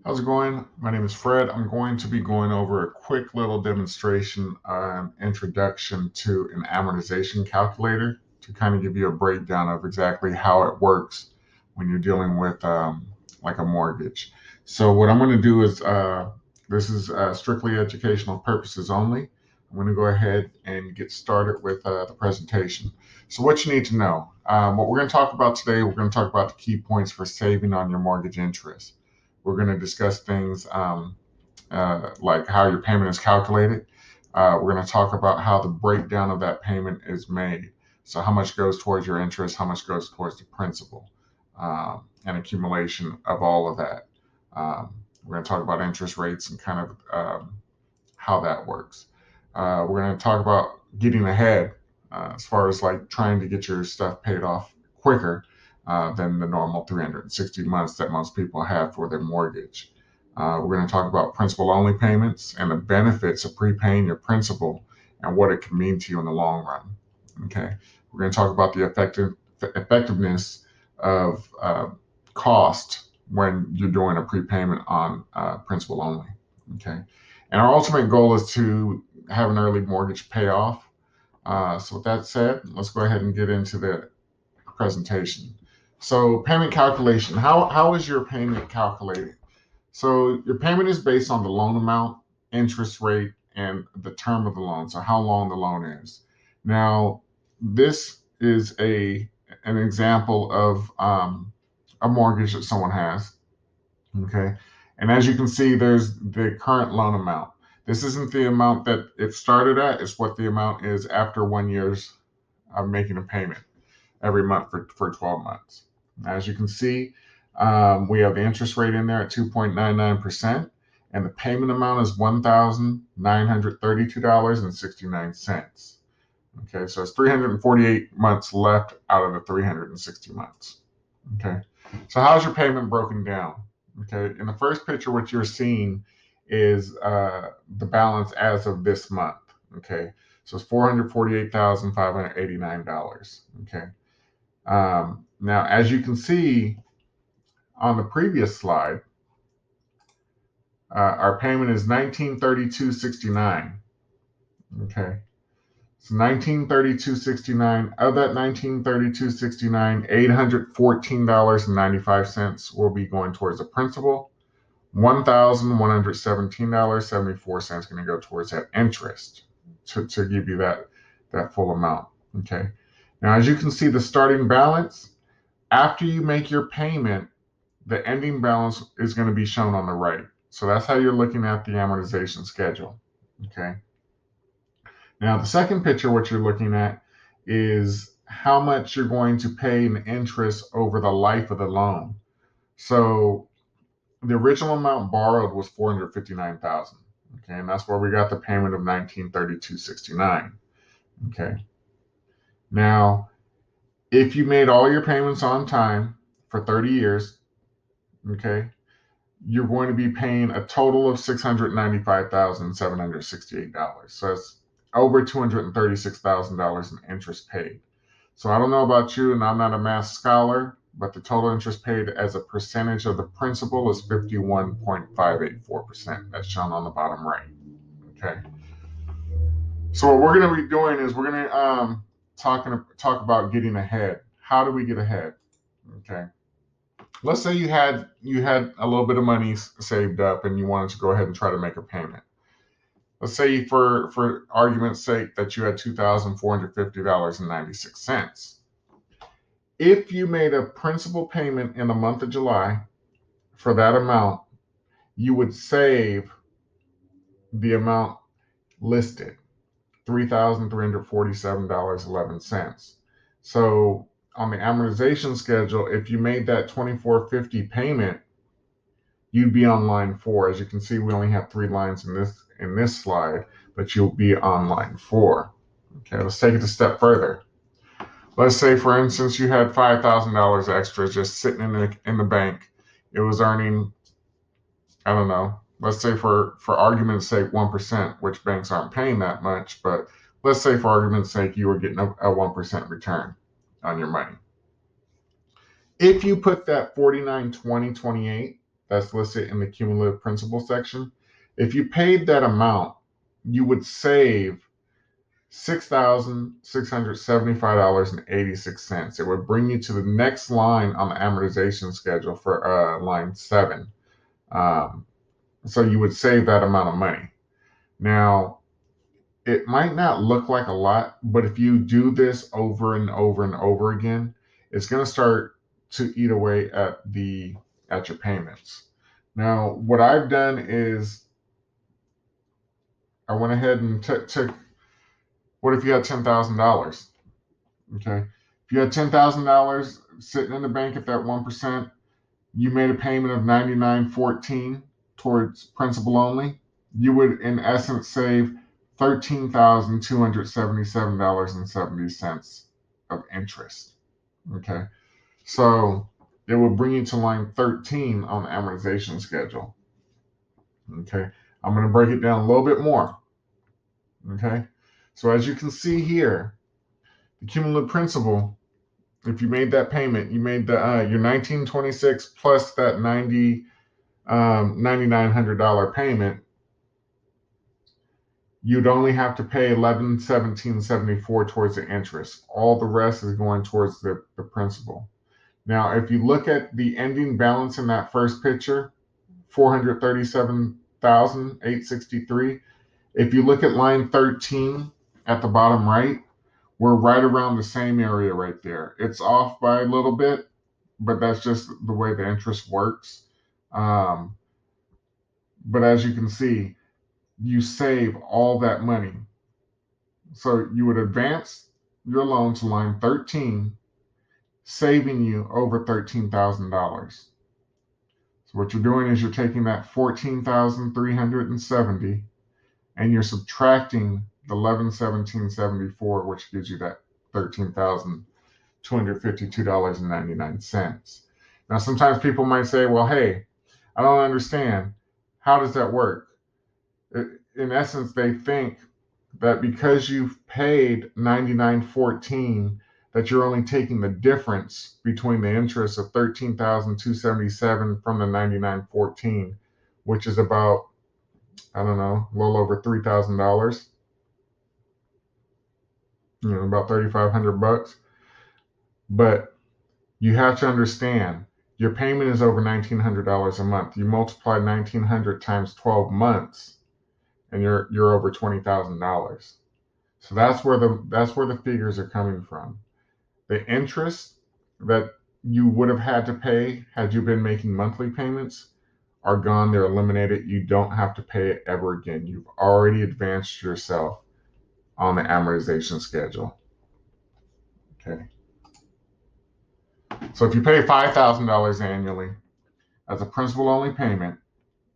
How's it going? My name is Fred. I'm going to be going over a quick little demonstration on introduction to an amortization calculator to kind of give you a breakdown of exactly how it works when you're dealing with like a mortgage. So what I'm going to do is this is strictly educational purposes only. I'm going to go ahead and get started with the presentation. So what you need to know, what we're going to talk about today, we're going to talk about the key points for saving on your mortgage interest. We're going to discuss things like how your payment is calculated. We're going to talk about how the breakdown of that payment is made. So, how much goes towards your interest, how much goes towards the principal, and accumulation of all of that. We're going to talk about interest rates and kind of how that works. We're going to talk about getting ahead as far as like trying to get your stuff paid off quicker than the normal 360 months that most people have for their mortgage. We're going to talk about principal only payments and the benefits of prepaying your principal and what it can mean to you in the long run. Okay. We're going to talk about the effectiveness of cost when you're doing a prepayment on principal only. Okay. And our ultimate goal is to have an early mortgage payoff. So with that said, let's go ahead and get into the presentation. So payment calculation, how is your payment calculated? So your payment is based on the loan amount, interest rate, and the term of the loan. So how long the loan is. Now, this is an example of a mortgage that someone has. Okay. And as you can see, there's the current loan amount. This isn't the amount that it started at, it's what the amount is after 1 year's of making a payment every month for 12 months. As you can see, we have the interest rate in there at 2.99%, and the payment amount is $1,932.69. Okay, so it's 348 months left out of the 360 months. Okay, so how's your payment broken down? Okay, in the first picture, what you're seeing is the balance as of this month. Okay, so it's $448,589. Okay. Now, as you can see on the previous slide, our payment is $1,932.69. Okay, so $1,932.69. Of that $1,932.69, $814.95 will be going towards the principal. $1,117.74 is going to go towards that interest to give you that full amount. Okay. Now, as you can see, the starting balance after you make your payment, the ending balance is going to be shown on the right. So that's how you're looking at the amortization schedule. Okay. Now, the second picture, what you're looking at is how much you're going to pay in interest over the life of the loan. So the original amount borrowed was $459,000. Okay, and that's where we got the payment of $1,932.69. Okay. Now, if you made all your payments on time for 30 years, okay, you're going to be paying a total of $695,768. So it's over $236,000 in interest paid. So I don't know about you, and I'm not a math scholar, but the total interest paid as a percentage of the principal is 51.584%. That's shown on the bottom right. Okay. So what we're going to be doing is we're going to talk about getting ahead. How do we get ahead? Okay. Let's say you had a little bit of money saved up and you wanted to go ahead and try to make a payment. Let's say for argument's sake that you had $2,450.96. If you made a principal payment in the month of July for that amount, you would save the amount listed, $3,347.11. So on the amortization schedule, if you made that $2,450 payment, you'd be on line 4. As you can see, we only have 3 lines in this slide, but you'll be on line 4. Okay, let's take it a step further. Let's say, for instance, you had $5,000 extra just sitting in the bank. It was earning, I don't know, let's say for argument's sake, 1%, which banks aren't paying that much, but let's say for argument's sake, you were getting a 1% return on your money. If you put that 49, 20, 28, that's listed in the cumulative principal section. If you paid that amount, you would save $6,675.86. It would bring you to the next line on the amortization schedule for line 7. So you would save that amount of money. Now, it might not look like a lot, but if you do this over and over and over again, it's going to start to eat away at your payments. Now, what I've done is I went ahead and took. What if you had $10,000? Okay, if you had $10,000 sitting in the bank at that 1%, you made a payment of $99.14 towards principal only. You would, in essence, save $13,277.70 of interest. Okay, so it will bring you to line 13 on the amortization schedule. Okay, I'm going to break it down a little bit more. Okay, so as you can see here, the cumulative principal, if you made that payment, you made the your $1,926 plus that $9,900 payment, you'd only have to pay $1,117.74 towards the interest. All the rest is going towards the principal. Now, if you look at the ending balance in that first picture, $437,863. If you look at line 13 at the bottom right, we're right around the same area right there. It's off by a little bit, but that's just the way the interest works. But as you can see, you save all that money. So you would advance your loan to line 13, saving you over $13,000. So what you're doing is you're taking that $14,370 and you're subtracting the $1,117.74, which gives you that $13,252.99. Now, sometimes people might say, well, hey, I don't understand. How does that work? In essence, they think that because you've paid $99.14, that you're only taking the difference between the interest of $13,277 from the $99.14, which is about, I don't know, a little over $3,000. About $3,500. But you have to understand, your payment is over $1,900 a month. You multiply $1,900 times 12 months, and you're over $20,000. So that's where the figures are coming from. The interest that you would have had to pay had you been making monthly payments are gone. They're eliminated. You don't have to pay it ever again. You've already advanced yourself on the amortization schedule. Okay. So if you pay $5,000 annually as a principal only payment,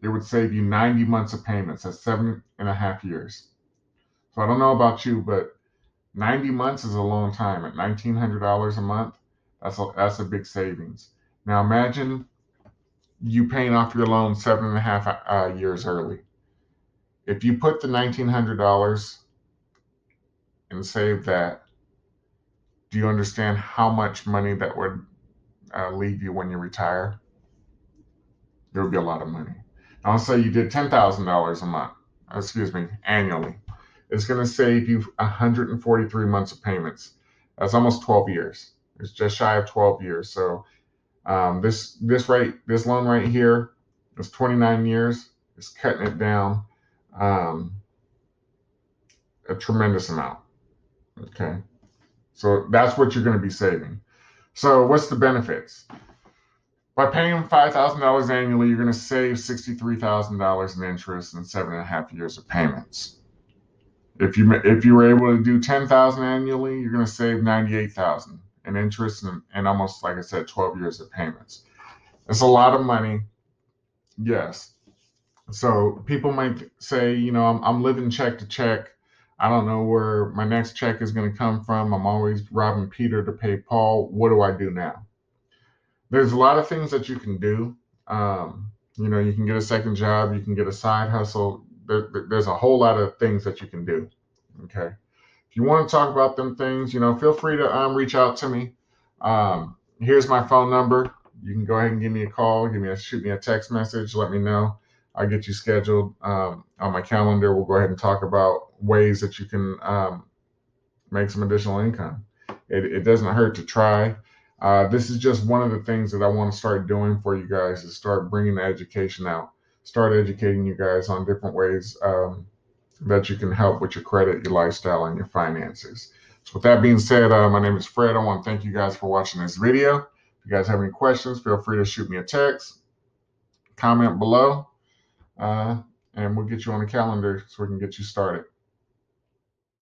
it would save you 90 months of payments. That's 7.5 years. So I don't know about you, but 90 months is a long time. At $1,900 a month, that's a big savings. Now imagine you paying off your loan 7.5 years early. If you put the $1,900 and save that, do you understand how much money that would leave you when you retire? There would be a lot of money. Now, let's say you did $10,000 a month, annually. It's going to save you 143 months of payments. That's almost 12 years. It's just shy of 12 years. So this loan right here is 29 years. It's cutting it down a tremendous amount. Okay, so that's what you're going to be saving. So what's the benefits? By paying $5,000 annually, you're going to save $63,000 in interest and 7.5 years of payments. If you were able to do $10,000 annually, you're going to save $98,000 in interest and almost, like I said, 12 years of payments. It's a lot of money, yes. So people might say, I'm living check to check. I don't know where my next check is going to come from. I'm always robbing Peter to pay Paul. What do I do now? There's a lot of things that you can do. You can get a second job. You can get a side hustle. There's a whole lot of things that you can do. Okay. If you want to talk about them things, feel free to reach out to me. Here's my phone number. you can go ahead and give me a call, shoot me a text message, let me know. I'll get you scheduled on my calendar. We'll go ahead and talk about ways that you can make some additional income. It doesn't hurt to try. This is just one of the things that I want to start doing for you guys, is start bringing the education out, start educating you guys on different ways that you can help with your credit, your lifestyle, and your finances. So with that being said, my name is Fred. I want to thank you guys for watching this video. If you guys have any questions, feel free to shoot me a text, comment below, and we'll get you on the calendar so we can get you started.